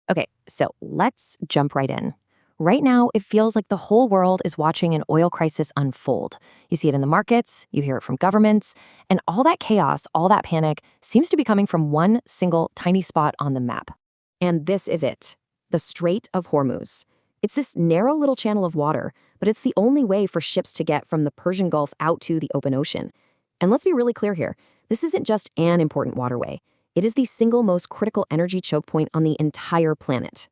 Okay, so let's jump right in. Right now, it feels like the whole world is watching an oil crisis unfold. You see it in the markets, you hear it from governments, and all that chaos, all that panic seems to be coming from one single tiny spot on the map. And this is it, the Strait of Hormuz. It's this narrow little channel of water, but it's the only way for ships to get from the Persian Gulf out to the open ocean. And let's be really clear here, this isn't just an important waterway. It is the single most critical energy choke point on the entire planet.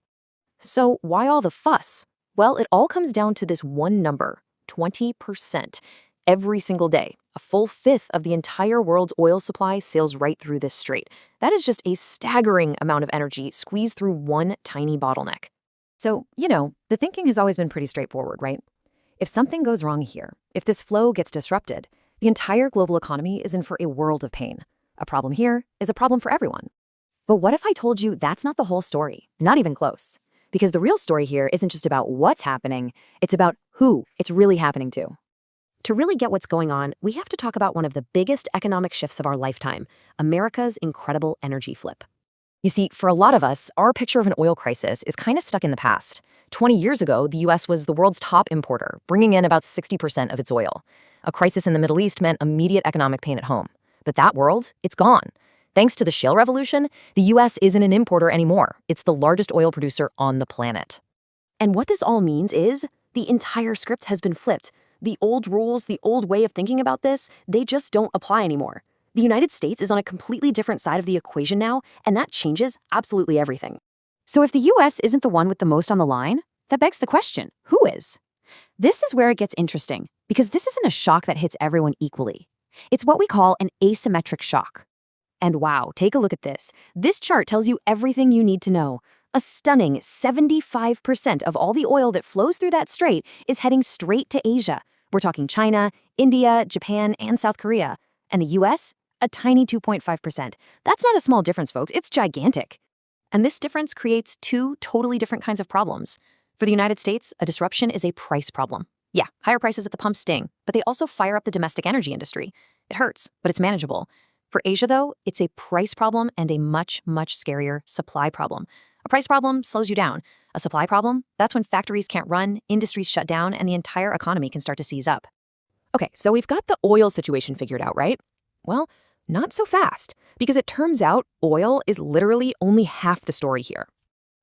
So why all the fuss? Well, it all comes down to this one number, 20%. Every single day, a full fifth of the entire world's oil supply sails right through this strait. That is just a staggering amount of energy squeezed through one tiny bottleneck. So, the thinking has always been pretty straightforward, right? If something goes wrong here, if this flow gets disrupted, the entire global economy is in for a world of pain. A problem here is a problem for everyone. But what if I told you that's not the whole story? Not even close. Because the real story here isn't just about what's happening, it's about who it's really happening to. To really get what's going on, we have to talk about one of the biggest economic shifts of our lifetime, America's incredible energy flip. You see, for a lot of us, our picture of an oil crisis is kind of stuck in the past. 20 years ago, the US was the world's top importer, bringing in about 60% of its oil. A crisis in the Middle East meant immediate economic pain at home. But that world, it's gone. Thanks to the shale revolution, the US isn't an importer anymore. It's the largest oil producer on the planet. And what this all means is the entire script has been flipped. The old rules, the old way of thinking about this, they just don't apply anymore. The United States is on a completely different side of the equation now, and that changes absolutely everything. So if the US isn't the one with the most on the line, that begs the question, who is? This is where it gets interesting, because this isn't a shock that hits everyone equally. It's what we call an asymmetric shock. And wow, take a look at this. This chart tells you everything you need to know. A stunning 75% of all the oil that flows through that strait is heading straight to Asia. We're talking China, India, Japan, and South Korea. And the US? A tiny 2.5%. That's not a small difference, folks. It's gigantic. And this difference creates two totally different kinds of problems. For the United States, a disruption is a price problem. Yeah, higher prices at the pump sting, but they also fire up the domestic energy industry. It hurts, but it's manageable. For Asia, though, it's a price problem and a much, much scarier supply problem. A price problem slows you down. A supply problem, that's when factories can't run, industries shut down, and the entire economy can start to seize up. Okay, so we've got the oil situation figured out, right? Well, not so fast, because it turns out oil is literally only half the story here.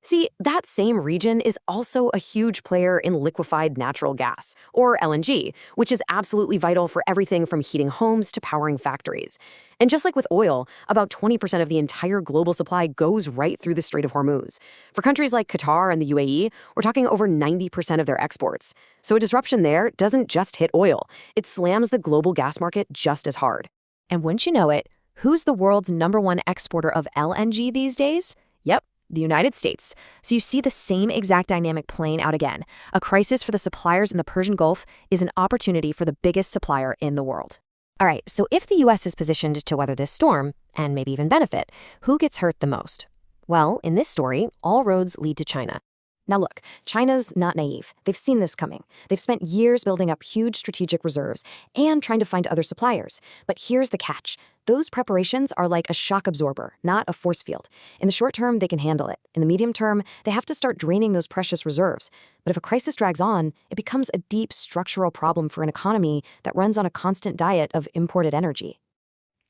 See, that same region is also a huge player in liquefied natural gas, or LNG, which is absolutely vital for everything from heating homes to powering factories. And just like with oil, about 20% of the entire global supply goes right through the Strait of Hormuz. For countries like Qatar and the UAE, we're talking over 90% of their exports. So a disruption there doesn't just hit oil, it slams the global gas market just as hard. And wouldn't you know it, who's the world's #1 exporter of LNG these days? Yep, the United States. So you see the same exact dynamic playing out again. A crisis for the suppliers in the Persian Gulf is an opportunity for the biggest supplier in the world. All right, so if the US is positioned to weather this storm, and maybe even benefit, who gets hurt the most? Well, in this story, all roads lead to China. Now look, China's not naive. They've seen this coming. They've spent years building up huge strategic reserves and trying to find other suppliers. But here's the catch. Those preparations are like a shock absorber, not a force field. In the short term, they can handle it. In the medium term, they have to start draining those precious reserves. But if a crisis drags on, it becomes a deep structural problem for an economy that runs on a constant diet of imported energy.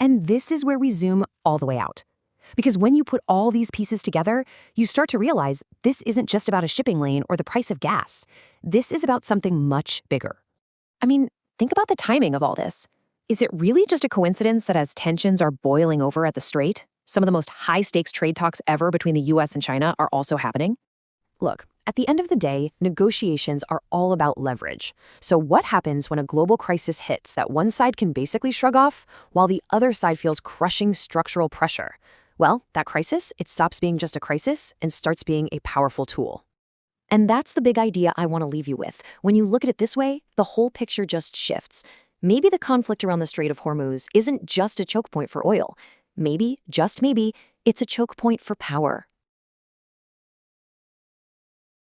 And this is where we zoom all the way out. Because when you put all these pieces together, you start to realize this isn't just about a shipping lane or the price of gas. This is about something much bigger. I mean, think about the timing of all this. Is it really just a coincidence that as tensions are boiling over at the Strait, some of the most high-stakes trade talks ever between the US and China are also happening? Look, at the end of the day, negotiations are all about leverage. So what happens when a global crisis hits that one side can basically shrug off, while the other side feels crushing structural pressure? Well, that crisis, it stops being just a crisis and starts being a powerful tool. And that's the big idea I want to leave you with. When you look at it this way, the whole picture just shifts. Maybe the conflict around the Strait of Hormuz isn't just a choke point for oil. Maybe, just maybe, it's a choke point for power.